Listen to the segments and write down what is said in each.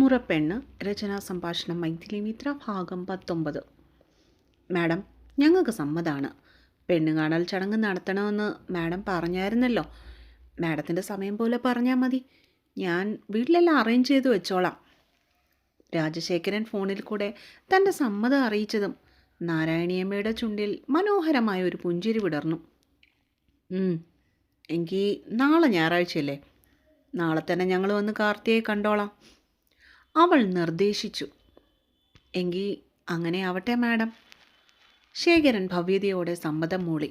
മുറപ്പെണ്ണ് രചനാ സംഭാഷണം മൈഥിലി മിത്ര ഭാഗം 19. മാഡം, ഞങ്ങൾക്ക് സമ്മതമാണ്. പെണ്ണ് കാണൽ ചടങ്ങ് നടത്തണമെന്ന് മാഡം പറഞ്ഞായിരുന്നല്ലോ. മാഡത്തിൻ്റെ സമയം പോലെ പറഞ്ഞാൽ മതി. ഞാൻ വീട്ടിലെല്ലാം അറേഞ്ച് ചെയ്ത് വെച്ചോളാം. രാജശേഖരൻ ഫോണിൽ കൂടെ തൻ്റെ സമ്മതം അറിയിച്ചതും നാരായണിയമ്മയുടെ ചുണ്ടിൽ മനോഹരമായ ഒരു പുഞ്ചിരി വിടർന്നു. എങ്കിൽ നാളെ ഞായറാഴ്ചയല്ലേ? നാളെ തന്നെ ഞങ്ങൾ വന്ന് കാർത്തിയെ കണ്ടോളാം, അവൾ നിർദ്ദേശിച്ചു. എങ്കിൽ അങ്ങനെ ആവട്ടെ മാഡം. ശേഖരൻ ഭവ്യതയോടെ സമ്മതം മൂളി.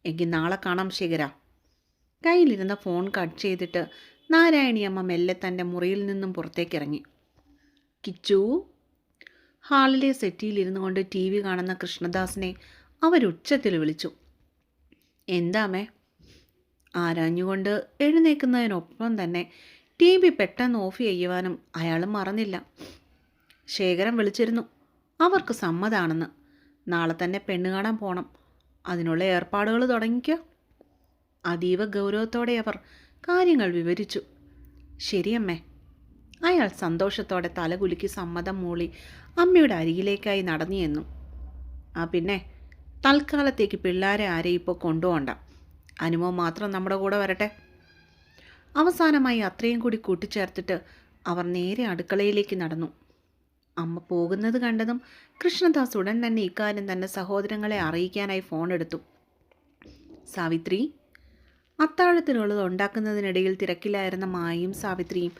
എങ്കിൽ നാളെ കാണാം ശേഖര. കയ്യിലിരുന്ന ഫോൺ കട്ട് ചെയ്തിട്ട് നാരായണിയമ്മ മെല്ലെ തൻ്റെ മുറിയിൽ നിന്നും പുറത്തേക്കിറങ്ങി. കിച്ചു. ഹാളിലെ സെറ്റിയിലിരുന്നു കൊണ്ട് ടി വി കാണുന്ന കൃഷ്ണദാസിനെ അവരുച്ചത്തിൽ വിളിച്ചു. എന്താമേ? ആരാഞ്ഞുകൊണ്ട് എഴുന്നേൽക്കുന്നതിനൊപ്പം തന്നെ ടി വി പെട്ടെന്ന് ഓഫ് ചെയ്യുവാനും അയാൾ മറന്നില്ല. ശേഖരൻ വിളിച്ചിരുന്നു. അവർക്ക് സമ്മതാണെന്ന്. നാളെ തന്നെ പെണ്ണ് കാണാൻ പോകണം. അതിനുള്ള ഏർപ്പാടുകൾ തുടങ്ങിക്കോ. അതീവ ഗൗരവത്തോടെ അവർ കാര്യങ്ങൾ വിവരിച്ചു. ശരിയമ്മേ. അയാൾ സന്തോഷത്തോടെ തലകുലുക്കി സമ്മതം മൂളി അമ്മയുടെ അരികിലേക്കായി നടന്നു എന്നു. പിന്നെ തൽക്കാലത്തേക്ക് പിള്ളേരെ ആരെയും ഇപ്പോൾ കൊണ്ടുപോകണ്ട. അനുമോ മാത്രം നമ്മുടെ കൂടെ വരട്ടെ. അവസാനമായി അത്രയും കൂടി കൂട്ടിച്ചേർത്തിട്ട് അവർ നേരെ അടുക്കളയിലേക്ക് നടന്നു. അമ്മ പോകുന്നത് കണ്ടതും കൃഷ്ണദാസ് ഉടൻ തന്നെ ഇക്കാര്യം തൻ്റെ സഹോദരങ്ങളെ അറിയിക്കാനായി ഫോൺ എടുത്തു. സാവിത്രി. അത്താഴത്തിനുള്ളത് ഉണ്ടാക്കുന്നതിനിടയിൽ തിരക്കിലായിരുന്ന മായയും സാവിത്രിയും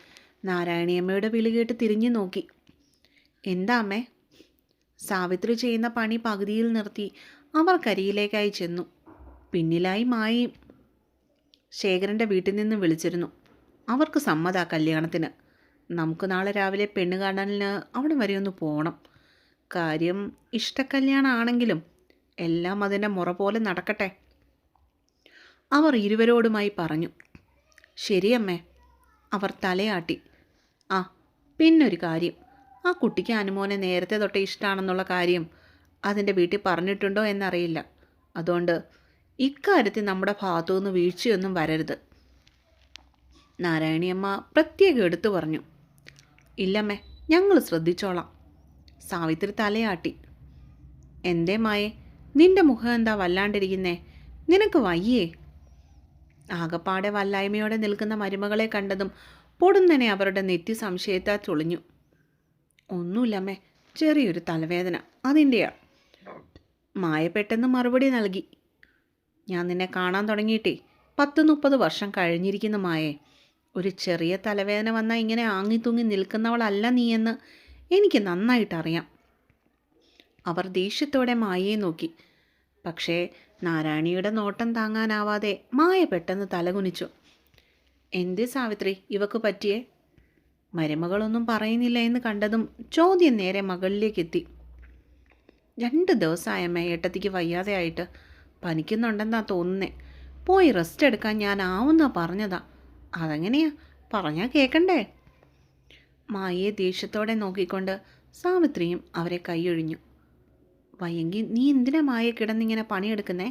നാരായണിയമ്മയുടെ വിളി കേട്ട് തിരിഞ്ഞു നോക്കി. എന്താ അമ്മേ? സാവിത്രി ചെയ്യുന്ന പണി പകുതിയിൽ നിർത്തി അവർ കരിയിലേക്കായി ചെന്നു. പിന്നിലായി മായയും. ശേഖരൻ്റെ വീട്ടിൽ നിന്ന് വിളിച്ചിരുന്നു. അവർക്ക് സമ്മതാ കല്യാണത്തിന്. നമുക്ക് നാളെ രാവിലെ പെണ്ണ് കാണലിന് അവിടെ വരെ ഒന്ന് പോകണം. കാര്യം ഇഷ്ടക്കല്യാണമാണെങ്കിലും എല്ലാം അതിൻ്റെ മുറ പോലെ നടക്കട്ടെ, അവർ ഇരുവരോടുമായി പറഞ്ഞു. ശരിയമ്മേ. അവർ തലയാട്ടി. പിന്നൊരു കാര്യം. ആ കുട്ടിക്ക് അനുമോനെ നേരത്തെ തൊട്ടേ ഇഷ്ടമാണെന്നുള്ള കാര്യം അതിൻ്റെ വീട്ടിൽ പറഞ്ഞിട്ടുണ്ടോ എന്നറിയില്ല. അതുകൊണ്ട് ഇക്കാര്യത്തിൽ നമ്മുടെ ഭാഗത്തുനിന്ന് വീഴ്ചയൊന്നും വരരുത്. നാരായണിയമ്മ പ്രത്യേകം എടുത്തു പറഞ്ഞു. ഇല്ലമ്മേ, ഞങ്ങൾ ശ്രദ്ധിച്ചോളാം. സാവിത്രി തലയാട്ടി. എന്തേ മായേ, നിന്റെ മുഖം എന്താ വല്ലാണ്ടിരിക്കുന്നേ? നിനക്ക് വയ്യേ? ആകപ്പാടെ വല്ലായ്മയോടെ നിൽക്കുന്ന മരുമകളെ കണ്ടതും പൊടുന്നനെ അവരുടെ നെറ്റി സംശയത്താൽ ചൊളിഞ്ഞു. ഒന്നുമില്ലമ്മേ, ചെറിയൊരു തലവേദന, അതിൻ്റെയാ. മായ പെട്ടെന്ന് മറുപടി നൽകി. ഞാൻ നിന്നെ കാണാൻ തുടങ്ങിയിട്ടേ 10-30 വർഷം കഴിഞ്ഞിരിക്കുന്നു മായേ. ഒരു ചെറിയ തലവേദന വന്നാൽ ഇങ്ങനെ ആങ്ങിത്തൂങ്ങി നിൽക്കുന്നവളല്ല നീയെന്ന് എനിക്ക് നന്നായിട്ടറിയാം. അവർ ദേഷ്യത്തോടെ മായയെ നോക്കി. പക്ഷേ നാരായണിയുടെ നോട്ടം താങ്ങാനാവാതെ മായ പെട്ടെന്ന് തലകുനിച്ചു. എന്തേ സാവിത്രി ഇവക്ക് പറ്റിയേ? മരുമകളൊന്നും പറയുന്നില്ല എന്ന് കണ്ടതും ചോദ്യം നേരെ മകളിലേക്കെത്തി. 2 ദിവസമായമ്മേ ഏട്ടത്തിക്ക് വയ്യാതെ ആയിട്ട്. പനിക്കുന്നുണ്ടെന്നാ തോന്നുന്നേ. പോയി റെസ്റ്റ് എടുക്കാൻ ഞാൻ ആവുന്നാ പറഞ്ഞതാ. അതെങ്ങനെയാ പറഞ്ഞാൽ കേൾക്കണ്ടേ? മായയെ ദേഷ്യത്തോടെ നോക്കിക്കൊണ്ട് സാവിത്രിയും അവരെ കൈയൊഴിഞ്ഞു. വയ്യെങ്കിൽ നീ എന്തിനാ മായ കിടന്നിങ്ങനെ പണിയെടുക്കുന്നേ?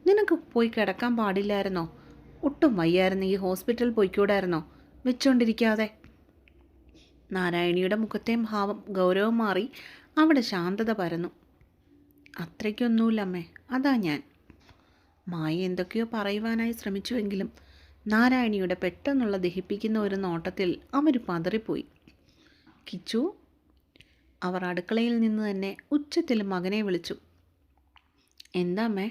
നിനക്ക് പോയി കിടക്കാൻ പാടില്ലായിരുന്നോ? ഒട്ടും വയ്യായിരുന്നെങ്കിൽ ഹോസ്പിറ്റലിൽ പോയിക്കൂടായിരുന്നോ വെച്ചോണ്ടിരിക്കാതെ? നാരായണിയുടെ മുഖത്തെ ഭാവം ഗൗരവം മാറി അവിടെ ശാന്തത പരന്നു. അത്രയ്ക്കൊന്നുമില്ലമ്മേ, അതാ ഞാൻ. മായ എന്തൊക്കെയോ പറയുവാനായി ശ്രമിച്ചുവെങ്കിലും നാരായണിയുടെ പെട്ടെന്നുള്ള ദഹിപ്പിക്കുന്ന ഒരു നോട്ടത്തിൽ അവർ പതറിപ്പോയി. കിച്ചു. അവർ അടുക്കളയിൽ നിന്ന് തന്നെ ഉച്ചത്തിൽ മകനെ വിളിച്ചു. എന്താ അമ്മേ?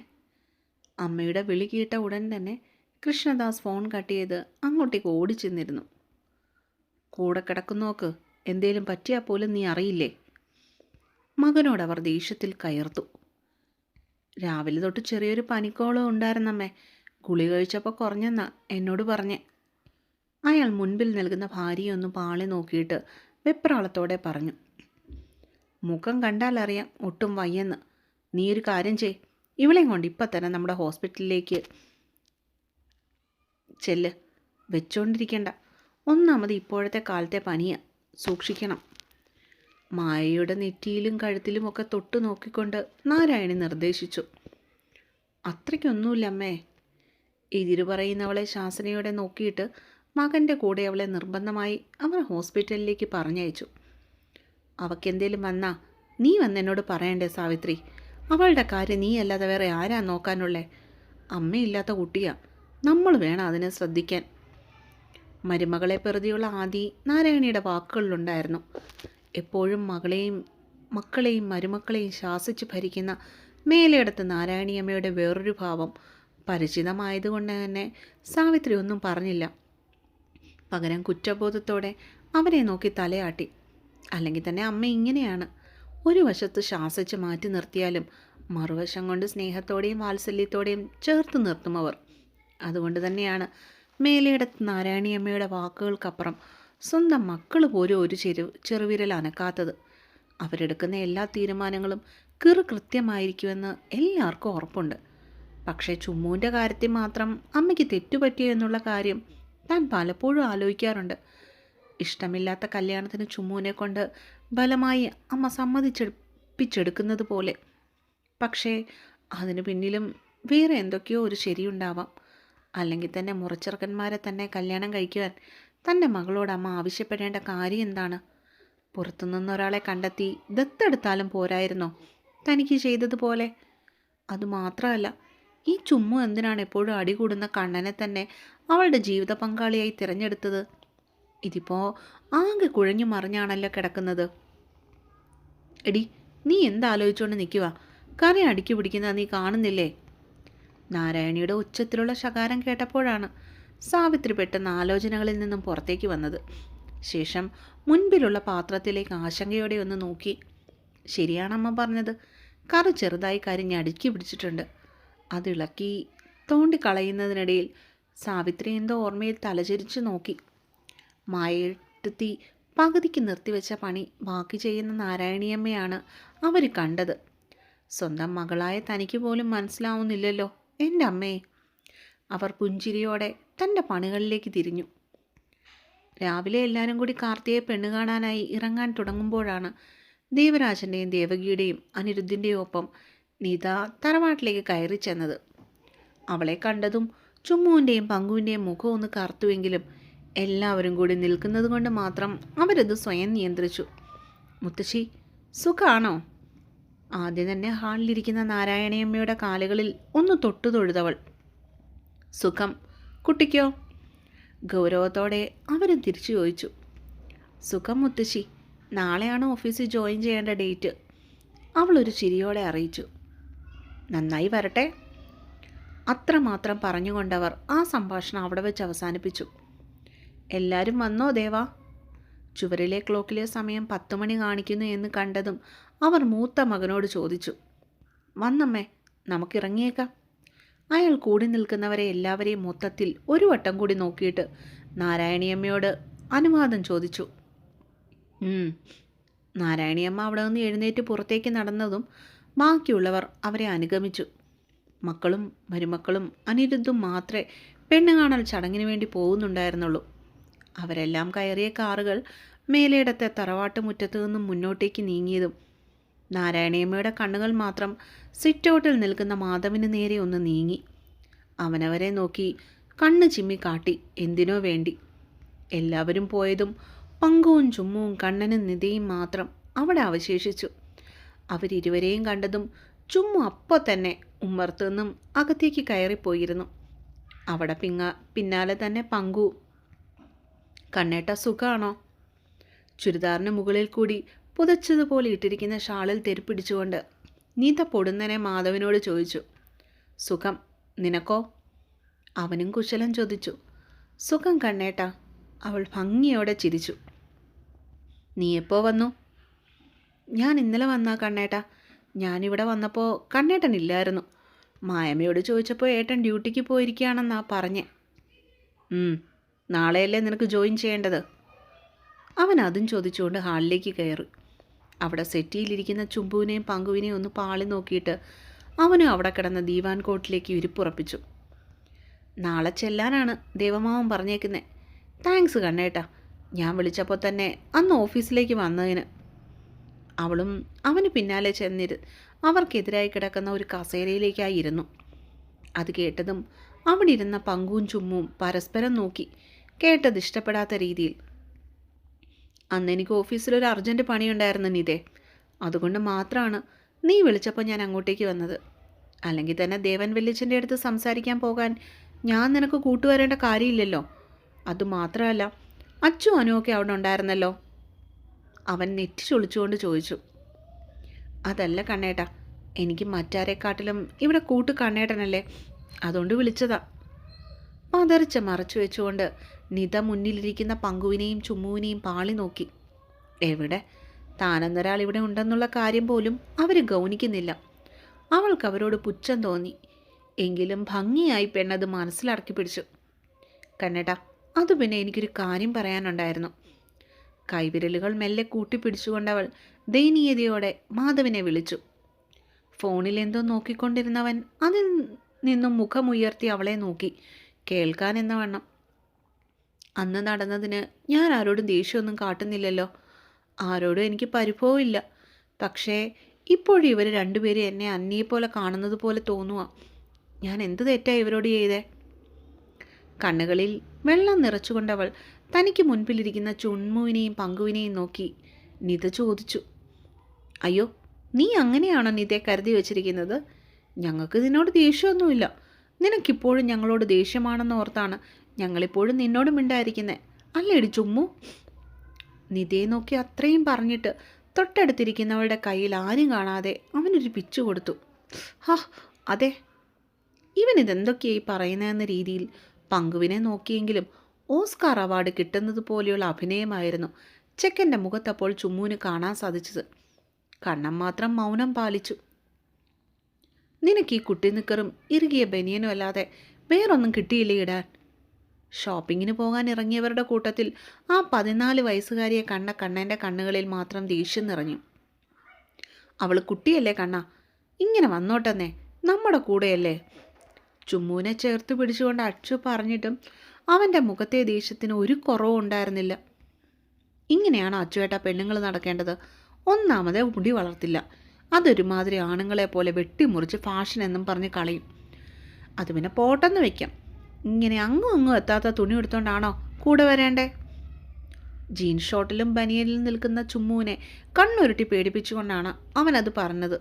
അമ്മയുടെ വിളി കേട്ട ഉടൻ തന്നെ കൃഷ്ണദാസ് ഫോൺ കട്ട് ചെയ്ത് അങ്ങോട്ടേക്ക് ഓടിച്ചെന്നിരുന്നു. കൂടെ കിടക്കുന്നോക്ക് എന്തേലും പറ്റിയാൽ പോലും നീ അറിയില്ലേ? മകനോടവർ ദേഷ്യത്തിൽ കയർത്തു. രാവിലെ തൊട്ട് ചെറിയൊരു പനിക്കോളം ഉണ്ടായിരുന്നമ്മേ. ഗുളി കഴിച്ചപ്പോൾ കുറഞ്ഞെന്നാ എന്നോട് പറഞ്ഞേ. അയാൾ മുൻപിൽ നൽകുന്ന ഭാര്യയൊന്ന് പാളി നോക്കിയിട്ട് വെപ്രാളത്തോടെ പറഞ്ഞു. മുഖം കണ്ടാലറിയാം ഒട്ടും വയ്യെന്ന്. നീ ഒരു കാര്യം ചെയ്, ഇവളെയും കൊണ്ട് ഇപ്പം തന്നെ നമ്മുടെ ഹോസ്പിറ്റലിലേക്ക് ചെല്ല്. വെച്ചോണ്ടിരിക്കണ്ട. ഒന്നാമത് ഇപ്പോഴത്തെ കാലത്തെ പനിയാ, സൂക്ഷിക്കണം. മായയുടെ നെറ്റിയിലും കഴുത്തിലുമൊക്കെ തൊട്ടു നോക്കിക്കൊണ്ട് നാരായണി നിർദ്ദേശിച്ചു. അത്രയ്ക്കൊന്നുമില്ലമ്മേ. എതിരു പറയുന്നവളെ ശാസനയോടെ നോക്കിയിട്ട് മകൻ്റെ കൂടെ അവളെ നിർബന്ധമായി അവർ ഹോസ്പിറ്റലിലേക്ക് പറഞ്ഞയച്ചു. അവക്കെന്തേലും വന്നാ നീ വന്നെന്നോട് പറയണ്ടേ സാവിത്രി? അവളുടെ കാര്യം നീ അല്ലാതെ വേറെ ആരാ നോക്കാനുള്ളേ? അമ്മയില്ലാത്ത കുട്ടിയാ, നമ്മൾ വേണം അതിനെ ശ്രദ്ധിക്കാൻ. മരുമകളെ പ്രതിയുള്ള ആദി നാരായണിയുടെ വാക്കുകളിലുണ്ടായിരുന്നു. എപ്പോഴും മക്കളെയും മരുമക്കളെയും ശാസിച്ച് ഭരിക്കുന്ന മേലെടുത്ത് നാരായണിയമ്മയുടെ വേറൊരു ഭാവം പരിചിതമായതുകൊണ്ട് തന്നെ സാവിത്രി ഒന്നും പറഞ്ഞില്ല. പകരം കുറ്റബോധത്തോടെ അവരെ നോക്കി തലയാട്ടി. അല്ലെങ്കിൽ തന്നെ അമ്മ ഇങ്ങനെയാണ്, ഒരു വശത്ത് ശാസിച്ച് മാറ്റി നിർത്തിയാലും മറുവശം കൊണ്ട് സ്നേഹത്തോടെയും വാത്സല്യത്തോടെയും ചേർത്ത് നിർത്തും അവർ. അതുകൊണ്ട് തന്നെയാണ് മേലെടുത്ത് നാരായണിയമ്മയുടെ വാക്കുകൾക്കപ്പുറം സ്വന്തം മക്കൾ പോലും ഒരു ചെറുവിരൽ അനക്കാത്തത്. അവരെടുക്കുന്ന എല്ലാ തീരുമാനങ്ങളും കൃത്യമായിരിക്കുമെന്ന് എല്ലാവർക്കും ഉറപ്പുണ്ട്. പക്ഷേ ചുമ്മുവിൻ്റെ കാര്യത്തിൽ മാത്രം അമ്മയ്ക്ക് തെറ്റുപറ്റിയോ എന്നുള്ള കാര്യം താൻ പലപ്പോഴും ആലോചിക്കാറുണ്ട്. ഇഷ്ടമില്ലാത്ത കല്യാണത്തിന് ചുമ്മുവിനെ കൊണ്ട് ബലമായി അമ്മ സമ്മതിച്ചെടുപ്പിച്ചെടുക്കുന്നത് പോലെ. പക്ഷേ അതിന് പിന്നിലും വേറെ എന്തൊക്കെയോ ഒരു ശരിയുണ്ടാവാം. അല്ലെങ്കിൽ തന്നെ മുറച്ചെറുക്കന്മാരെ തന്നെ കല്യാണം കഴിക്കുവാൻ തൻ്റെ മകളോട് അമ്മ ആവശ്യപ്പെടേണ്ട കാര്യം എന്താണ്? പുറത്തുനിന്നൊരാളെ കണ്ടെത്തി ദത്തെടുത്താലും പോരായിരുന്നോ തനിക്ക് ചെയ്തതുപോലെ? അതുമാത്രമല്ല, ഈ ചുമ്മു എന്തിനാണ് എപ്പോഴും അടികൂടുന്ന കണ്ണനെ തന്നെ അവളുടെ ജീവിത പങ്കാളിയായി തിരഞ്ഞെടുത്തത്? ഇതിപ്പോൾ ആകെ കുഴഞ്ഞു മറിഞ്ഞാണല്ലോ കിടക്കുന്നത്. എടി, നീ എന്താലോചിച്ചുകൊണ്ട് നിൽക്കുക? കറി അടുക്കി പിടിക്കുന്ന നീ കാണുന്നില്ലേ? നാരായണിയുടെ ഉച്ചത്തിലുള്ള ശകാരം കേട്ടപ്പോഴാണ് സാവിത്രി പെട്ടെന്ന് ആലോചനകളിൽ നിന്നും പുറത്തേക്ക് വന്നത്. ശേഷം മുൻപിലുള്ള പാത്രത്തിലേക്ക് ആശങ്കയോടെ ഒന്ന് നോക്കി. ശരിയാണമ്മ പറഞ്ഞത്, കറി ചെറുതായി കരിഞ്ഞ് അടുക്കി പിടിച്ചിട്ടുണ്ട്. അതിളക്കി തോണ്ടിക്കളയുന്നതിനിടയിൽ സാവിത്രി എന്തോ ഓർമ്മയിൽ തലചരിച്ചു നോക്കി. മായെടുത്തി പകുതിക്ക് നിർത്തിവെച്ച പണി ബാക്കി ചെയ്യുന്ന നാരായണിയമ്മയാണ് അവർ കണ്ടത്. സ്വന്തം മകളായ തനിക്ക് പോലും മനസ്സിലാവുന്നില്ലല്ലോ എൻ്റെ അമ്മേ. അവർ പുഞ്ചിരിയോടെ തൻ്റെ പണികളിലേക്ക് തിരിഞ്ഞു. രാവിലെ എല്ലാവരും കൂടി കാർത്തിയെ പെണ്ണു കാണാനായി ഇറങ്ങാൻ തുടങ്ങുമ്പോഴാണ് ദേവരാജൻ്റെയും ദേവകിയുടെയും അനിരുദ്ധിൻ്റെയും ഒപ്പം നീത തറവാട്ടിലേക്ക് കയറി ചെന്നത്. അവളെ കണ്ടതും ചുമ്മുവിൻ്റെയും പങ്കുവിൻ്റെയും മുഖം ഒന്ന് കറുത്തുവെങ്കിലും എല്ലാവരും കൂടി നിൽക്കുന്നത് കൊണ്ട് മാത്രം അവരത് സ്വയം നിയന്ത്രിച്ചു. മുത്തശ്ശി, സുഖാണോ? ആദ്യം തന്നെ ഹാളിലിരിക്കുന്ന നാരായണിയമ്മയുടെ കാലുകളിൽ ഒന്ന് തൊട്ടു തൊഴുതവൾ. സുഖം. കുട്ടിക്കോ? ഗൗരവത്തോടെ അവരും തിരിച്ചു ചോദിച്ചു. സുഖം മുത്തശ്ശി, നാളെയാണ് ഓഫീസിൽ ജോയിൻ ചെയ്യേണ്ട ഡേറ്റ്, അവളൊരു ചിരിയോടെ അറിയിച്ചു. നന്നായി വരട്ടെ. അത്രമാത്രം പറഞ്ഞുകൊണ്ടവർ ആ സംഭാഷണം അവിടെ വെച്ച് അവസാനിപ്പിച്ചു. എല്ലാവരും വന്നോ ദേവാ? ചുവരിലെ ക്ലോക്കിലെ സമയം 10 മണി കാണിക്കുന്നു എന്ന് കണ്ടതും അവർ മൂത്ത മകനോട് ചോദിച്ചു. വന്നമ്മേ, നമുക്കിറങ്ങിയേക്കാം. അയാൾ കൂടി നിൽക്കുന്നവരെ എല്ലാവരെയും മൊത്തത്തിൽ ഒരു വട്ടം കൂടി നോക്കിയിട്ട് നാരായണിയമ്മയോട് അനുവാദം ചോദിച്ചു. നാരായണിയമ്മ അവിടെ നിന്ന് എഴുന്നേറ്റ് പുറത്തേക്ക് നടന്നതും ബാക്കിയുള്ളവർ അവരെ അനുഗമിച്ചു. മക്കളും മരുമക്കളും അനിരുദ്ധും മാത്രമേ പെണ്ണുകാണൽ ചടങ്ങിന് വേണ്ടി പോകുന്നുണ്ടായിരുന്നുള്ളൂ. അവരെല്ലാം കയറിയ കാറുകൾ മേലേടത്തെ തറവാട്ട് മുറ്റത്തു നിന്നും മുന്നോട്ടേക്ക് നീങ്ങിയതും നാരായണിയമ്മയുടെ കണ്ണുകൾ മാത്രം സിറ്റൗട്ടിൽ നിൽക്കുന്ന മാധവന് നേരെ ഒന്ന് നീങ്ങി. അവനവരെ നോക്കി കണ്ണ് ചിമ്മി കാട്ടി എന്തിനോ വേണ്ടി. എല്ലാവരും പോയതും പങ്കുവും ചുമ്മുവും കണ്ണനും നിതയും മാത്രം അവിടെ അവശേഷിച്ചു. അവരിരുവരെയും കണ്ടതും ചുമ്മു അപ്പോൾ തന്നെ ഉമ്മർത്ത് നിന്നും അകത്തേക്ക് കയറിപ്പോയിരുന്നു. അവിടെ പിന്നാലെ തന്നെ പങ്കു. കണ്ണേട്ട സുഖാണോ? ചുരിദാറിന് മുകളിൽ കൂടി പുതച്ചതുപോലെ ഇട്ടിരിക്കുന്ന ഷാളിൽ തെരുപ്പിടിച്ചുകൊണ്ട് നീത പൊടുന്നനെ മാധവനോട് ചോദിച്ചു. സുഖം. നിനക്കോ? അവനും കുശലം ചോദിച്ചു. സുഖം കണ്ണേട്ട. അവൾ ഭംഗിയോടെ ചിരിച്ചു. നീ എപ്പോ വന്നു? ഞാൻ ഇന്നലെ വന്നാ കണ്ണേട്ട. ഞാനിവിടെ വന്നപ്പോൾ കണ്ണേട്ടനില്ലായിരുന്നു. മായമ്മയോട് ചോദിച്ചപ്പോൾ ഏട്ടൻ ഡ്യൂട്ടിക്ക് പോയിരിക്കുകയാണെന്നാ പറഞ്ഞേ. നാളെയല്ലേ നിനക്ക് ജോയിൻ ചെയ്യേണ്ടത്? അവൻ അതും ചോദിച്ചുകൊണ്ട് ഹാളിലേക്ക് കയറി. അവിടെ സെറ്റിയിലിരിക്കുന്ന ചുമ്പുവിനെയും പങ്കുവിനെയും ഒന്ന് പാളി നോക്കിയിട്ട് അവനും അവിടെ കിടന്ന ദീവാൻ കോട്ടിലേക്ക് ഇരിപ്പുറപ്പിച്ചു. നാളെ ചെല്ലാനാണ് ദേവമാവൻ പറഞ്ഞേക്കുന്നത്. താങ്ക്സ് കണ്ണേട്ടാ, ഞാൻ വിളിച്ചപ്പോൾ തന്നെ അന്ന് ഓഫീസിലേക്ക് വന്നതിന്. അവളും അവന് പിന്നാലെ അവർക്കെതിരായി കിടക്കുന്ന ഒരു കസേരയിലേക്കായിരുന്നു. അത് കേട്ടതും അവിടെ ഇരുന്ന പങ്കുവും ചുമ്മും പരസ്പരം നോക്കി കേട്ടത് ഇഷ്ടപ്പെടാത്ത രീതിയിൽ. അന്ന് എനിക്ക് ഓഫീസിലൊരു അർജൻറ്റ് പണിയുണ്ടായിരുന്നു നിതേ. അതുകൊണ്ട് മാത്രമാണ് നീ വിളിച്ചപ്പോൾ ഞാൻ അങ്ങോട്ടേക്ക് വന്നത്. അല്ലെങ്കിൽ തന്നെ ദേവൻ വല്യച്ഛൻ്റെ അടുത്ത് സംസാരിക്കാൻ പോകാൻ ഞാൻ നിനക്ക് കൂട്ടുവരേണ്ട കാര്യമില്ലല്ലോ. അതുമാത്രമല്ല, അച്ചു അനുവൊക്കെ അവിടെ ഉണ്ടായിരുന്നല്ലോ. അവൻ നെറ്റി ചൊളിച്ചുകൊണ്ട് ചോദിച്ചു. അതല്ല കണ്ണേട്ടാ, എനിക്ക് മറ്റാരെക്കാട്ടിലും ഇവിടെ കൂട്ട് കണ്ണേട്ടനല്ലേ, അതുകൊണ്ട് വിളിച്ചതാ. പതറിച്ച മറച്ചു വെച്ചുകൊണ്ട് നിത മുന്നിലിരിക്കുന്ന പങ്കുവിനെയും ചുമ്മുവിനെയും പാളി നോക്കി. എവിടെ, താനെന്നൊരാൾ ഇവിടെ ഉണ്ടെന്നുള്ള കാര്യം പോലും അവർ ഗൗനിക്കുന്നില്ല. അവൾക്ക് അവരോട് പുച്ഛം തോന്നി. എങ്കിലും ഭംഗിയായി പെണ്ണത് മനസ്സിലടക്കി പിടിച്ചു. കണ്ണേട്ടാ, അത് പിന്നെ എനിക്കൊരു കാര്യം പറയാനുണ്ടായിരുന്നു. കൈവിരലുകൾ മെല്ലെ കൂട്ടിപ്പിടിച്ചുകൊണ്ടവൾ ദയനീയതയോടെ മാധവിനെ വിളിച്ചു. ഫോണിൽ എന്തോ നോക്കിക്കൊണ്ടിരുന്നവൻ അതിൽ നിന്നും മുഖമുയർത്തി അവളെ നോക്കി, കേൾക്കാൻ എന്ന വണ്ണം. അന്ന് നടന്നതിന് ഞാൻ ആരോടും ദേഷ്യമൊന്നും കാട്ടുന്നില്ലല്ലോ. ആരോടും എനിക്ക് പരിഭവമില്ല. പക്ഷേ ഇപ്പോഴും ഇവർ രണ്ടുപേരും എന്നെ അന്യയെപ്പോലെ കാണുന്നത് പോലെ തോന്നുക. ഞാൻ എന്ത് തെറ്റാ ഇവരോട് ചെയ്തേ? കണ്ണുകളിൽ വെള്ളം നിറച്ചുകൊണ്ടവൾ തനിക്ക് മുൻപിലിരിക്കുന്ന ചുൺമുവിനെയും പങ്കുവിനെയും നോക്കി നിത ചോദിച്ചു. അയ്യോ, നീ അങ്ങനെയാണോ നിതയെ കരുതി വച്ചിരിക്കുന്നത്? ഞങ്ങൾക്ക് നിന്നോട് ദേഷ്യമൊന്നുമില്ല. നിനക്കിപ്പോഴും ഞങ്ങളോട് ദേഷ്യമാണെന്ന് ഓർത്താണ് ഞങ്ങളിപ്പോഴും നിന്നോട് മിണ്ടായിരിക്കുന്നത്, അല്ലേടി ചുമ്മു? നിതയെ നോക്കി അത്രയും പറഞ്ഞിട്ട് തൊട്ടടുത്തിരിക്കുന്നവളുടെ കയ്യിൽ ആരും കാണാതെ അവനൊരു പിച്ചു കൊടുത്തു. ഹാ, അതെ, ഇവനിതെന്തൊക്കെയായി പറയുന്നതെന്ന രീതിയിൽ പങ്കുവിനെ നോക്കിയെങ്കിലും ഓസ്കാർ അവാർഡ് കിട്ടുന്നത് പോലെയുള്ള അഭിനയമായിരുന്നു ചെക്കൻ്റെ മുഖത്തപ്പോൾ ചുമ്മുവിന് കാണാൻ സാധിച്ചത്. കണ്ണം മാത്രം മൗനം പാലിച്ചു. നിനക്ക് ഈ കുട്ടി നിക്കറും ഇറുകിയ ബനിയനും അല്ലാതെ വേറൊന്നും കിട്ടിയില്ലേ ഇടാൻ? ഷോപ്പിങ്ങിന് പോകാൻ ഇറങ്ങിയവരുടെ കൂട്ടത്തിൽ ആ 14 വയസ്സുകാരിയെ കണ്ട കണ്ണൻ്റെ കണ്ണുകളിൽ മാത്രം ദേഷ്യം നിറഞ്ഞു. അവൾ കുട്ടിയല്ലേ കണ്ണ, ഇങ്ങനെ വന്നോട്ടെന്നേ, നമ്മുടെ കൂടെയല്ലേ. ചുമ്മുവിനെ ചേർത്ത് പിടിച്ചുകൊണ്ട് അച്ചു പറഞ്ഞിട്ടും അവൻ്റെ മുഖത്തെ ദേഷ്യത്തിന് ഒരു കുറവും ഉണ്ടായിരുന്നില്ല. ഇങ്ങനെയാണ് അച്ചുവേട്ട പെണ്ണുങ്ങൾ നടക്കേണ്ടത്. ഒന്നാമത് മുടി വളർത്തില്ല, അതൊരുമാതിരി ആണുങ്ങളെ പോലെ വെട്ടിമുറിച്ച് ഫാഷൻ എന്നും പറഞ്ഞ് കളയും. അത് പിന്നെ പോട്ടെന്ന് വയ്ക്കാം. ഇങ്ങനെ അങ്ങും എത്താത്ത തുണി എടുത്തോണ്ടാണോ കൂടെ വരേണ്ടേ? ജീൻസ് ഷോട്ടിലും ബനിയനിലും നിൽക്കുന്ന ചുമ്മുവിനെ കണ്ണുരുട്ടി പേടിപ്പിച്ചുകൊണ്ടാണ് അവനത് പറഞ്ഞത്.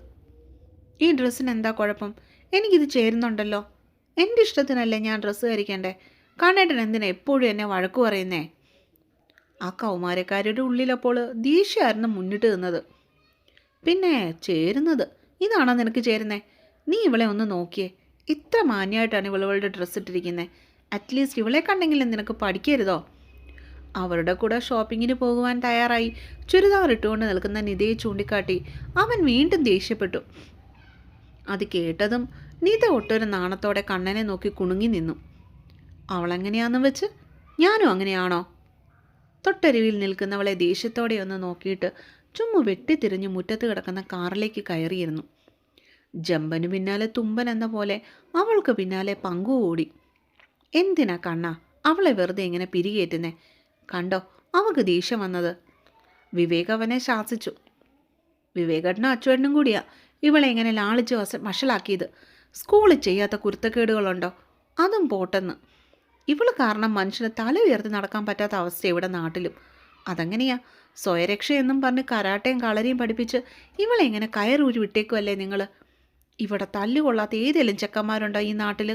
ഈ ഡ്രസ്സിന് എന്താ കുഴപ്പം? എനിക്കിത് ചേരുന്നുണ്ടല്ലോ. എൻ്റെ ഇഷ്ടത്തിനല്ലേ ഞാൻ ഡ്രസ്സ് ധരിക്കണ്ടേ? കണ്ണേട്ടൻ എന്തിനാ എപ്പോഴും എന്നെ വഴക്കു പറയുന്നേ? ആ കൗമാരക്കാരുടെ ഉള്ളിലപ്പോൾ ദേഷ്യമായിരുന്നു മുന്നിട്ട് നിന്നത്. പിന്നെ ചേരുന്നത് ഇതാണോ നിനക്ക് ചേരുന്നേ? നീ ഇവളെ ഒന്ന് നോക്കിയേ, ഇത്ര മാന്യമായിട്ടാണ് ഇവളുടെ ഡ്രസ്സ് ഇട്ടിരിക്കുന്നത്. അറ്റ്ലീസ്റ്റ് ഇവളെ കണ്ടെങ്കിലും നിനക്ക് പഠിക്കരുതോ? അവരുടെ കൂടെ ഷോപ്പിങ്ങിന് പോകുവാൻ തയ്യാറായി ചുരിദാർ ഇട്ടുകൊണ്ട് നിൽക്കുന്ന നിതയെ ചൂണ്ടിക്കാട്ടി അവൻ വീണ്ടും ദേഷ്യപ്പെട്ടു. അത് കേട്ടതും നിത ഒട്ടൊരു നാണത്തോടെ കണ്ണനെ നോക്കി കുണുങ്ങി നിന്നു. അവളെങ്ങനെയാണെന്ന് വെച്ച് ഞാനും അങ്ങനെയാണോ? തൊട്ടരുവിൽ നിൽക്കുന്നവളെ ദേഷ്യത്തോടെ ഒന്ന് നോക്കിയിട്ട് ചുമ്mu വെട്ടിത്തിരിഞ്ഞ് മുറ്റത്ത് കിടക്കുന്ന കാറിലേക്ക് കയറിയിരുന്നു. ജമ്പന് പിന്നാലെ തുമ്പൻ എന്ന പോലെ അവൾക്ക് പിന്നാലെ പങ്കു ഓടി. എന്തിനാ കണ്ണ അവളെ വെറുതെ ഇങ്ങനെ പിരികേറ്റുന്നേ? കണ്ടോ അവൾക്ക് ദേഷ്യം വന്നത്? വിവേക് അവനെ ശാസിച്ചു. വിവേകേട്ടനും അച്ചുവേട്ടനും കൂടിയാ ഇവളെ ഇങ്ങനെ ലാളിച്ച് വഷളാക്കിയത്. സ്കൂളിൽ ചെയ്യാത്ത കുരുത്തക്കേടുകളുണ്ടോ? അതും പോട്ടെന്ന്. ഇവള് കാരണം മനുഷ്യന് തല ഉയർത്തി നടക്കാൻ പറ്റാത്ത അവസ്ഥ ഇവിടെ നാട്ടിലും. അതെങ്ങനെയാ? സ്വയരക്ഷയെന്നും പറഞ്ഞ് കരാട്ടയും കളരിയും പഠിപ്പിച്ച് ഇവളെ ഇങ്ങനെ കയറൂരി വിട്ടേക്കുമല്ലേ നിങ്ങൾ? ഇവിടെ തല്ലുകൊള്ളാത്ത ഏതെങ്കിലും ചെക്കന്മാരുണ്ടോ ഈ നാട്ടിൽ?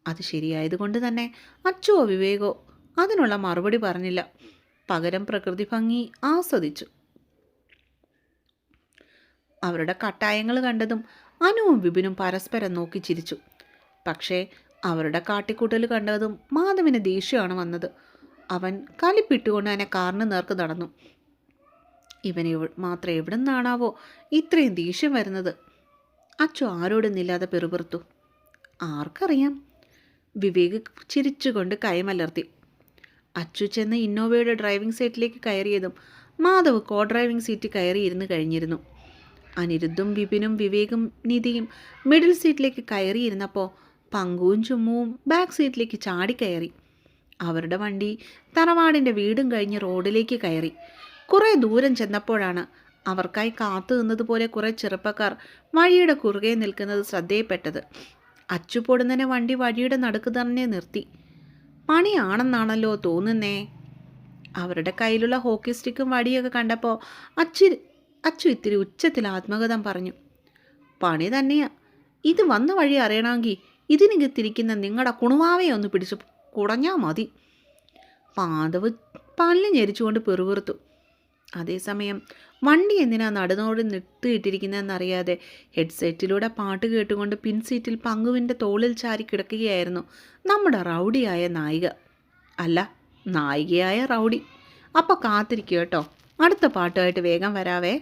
അത് ശരിയായതുകൊണ്ട് തന്നെ അച്ചുവോ വിവേകോ അതിനുള്ള മറുപടി പറഞ്ഞില്ല. പകരം പ്രകൃതി ഭംഗി ആസ്വദിച്ചു. അവരുടെ കട്ടായങ്ങൾ കണ്ടതും അനുവും വിപിനും പരസ്പരം നോക്കി ചിരിച്ചു. പക്ഷേ അവരുടെ കാട്ടിക്കൂട്ടൽ കണ്ടതും മാധവിന് ദേഷ്യമാണ് വന്നത്. അവൻ കലിപ്പിട്ടുകൊണ്ട് തന്നെ കാറിന് നേർക്ക് നടന്നു. ഇവന് മാത്രം എവിടെ നിന്നാണാവോ ഇത്രയും ദേഷ്യം വരുന്നത്? അച്ചു ആരോടൊന്നില്ലാതെ പെറുപിറുത്തു. ആർക്കറിയാം? വിവേക് ചിരിച്ചുകൊണ്ട് കൈമലർത്തി. അച്ചു ചെന്ന് ഇന്നോവയുടെ ഡ്രൈവിംഗ് സീറ്റിലേക്ക് കയറിയതും മാധവ് കോ ഡ്രൈവിംഗ് സീറ്റിൽ കയറിയിരുന്ന് കഴിഞ്ഞിരുന്നു. അനിരുദ്ധും വിപിനും വിവേകും നിധിയും മിഡിൽ സീറ്റിലേക്ക് കയറിയിരുന്നപ്പോൾ പങ്കുവും ചുമ്മുവും ബാക്ക് സീറ്റിലേക്ക് ചാടിക്കയറി. അവരുടെ വണ്ടി തറവാടിൻ്റെ വീടും കഴിഞ്ഞ് റോഡിലേക്ക് കയറി. കുറേ ദൂരം ചെന്നപ്പോഴാണ് അവർക്കായി കാത്തു നിന്നതുപോലെ കുറേ ചെറുപ്പക്കാർ വഴിയുടെ കുറുകെ നിൽക്കുന്നത് ശ്രദ്ധയിൽപ്പെട്ടത്. അച്ചു പൊടുന്നനെ വണ്ടി വഴിയുടെ നടുക്ക് തന്നെ നിർത്തി. പണിയാണെന്നാണല്ലോ തോന്നുന്നേ. അവരുടെ കയ്യിലുള്ള ഹോക്കി സ്റ്റിക്കും വടിയൊക്കെ കണ്ടപ്പോൾ അച്ചു അച്ചു ഇത്തിരി ഉച്ചത്തിൽ ആത്മകഥം പറഞ്ഞു. പണി തന്നെയാ. ഇത് വന്ന വഴി അറിയണമെങ്കിൽ ഇതിന് തിരിക്കുന്ന നിങ്ങളുടെ കുണുവാവയെ ഒന്ന് പിടിച്ച് കുടഞ്ഞാൽ മതി. പാദവ് പല്ല് ഞെരിച്ചുകൊണ്ട് പെറുപിറുത്തു. അതേസമയം വണ്ടി എന്തിനാ നടുനോട് നിർത്തിയിട്ടിരിക്കുന്നതെന്നറിയാതെ ഹെഡ്സെറ്റിലൂടെ പാട്ട് കേട്ടുകൊണ്ട് പിൻസീറ്റിൽ പങ്കുവിൻ്റെ തോളിൽ ചാരി കിടക്കുകയായിരുന്നു നമ്മുടെ റൗഡിയായ നായിക. അല്ല, നായികയായ റൗഡി. അപ്പോൾ കാത്തിരിക്കുക കേട്ടോ. അടുത്ത പാട്ടുമായിട്ട് വേഗം വരാവേ.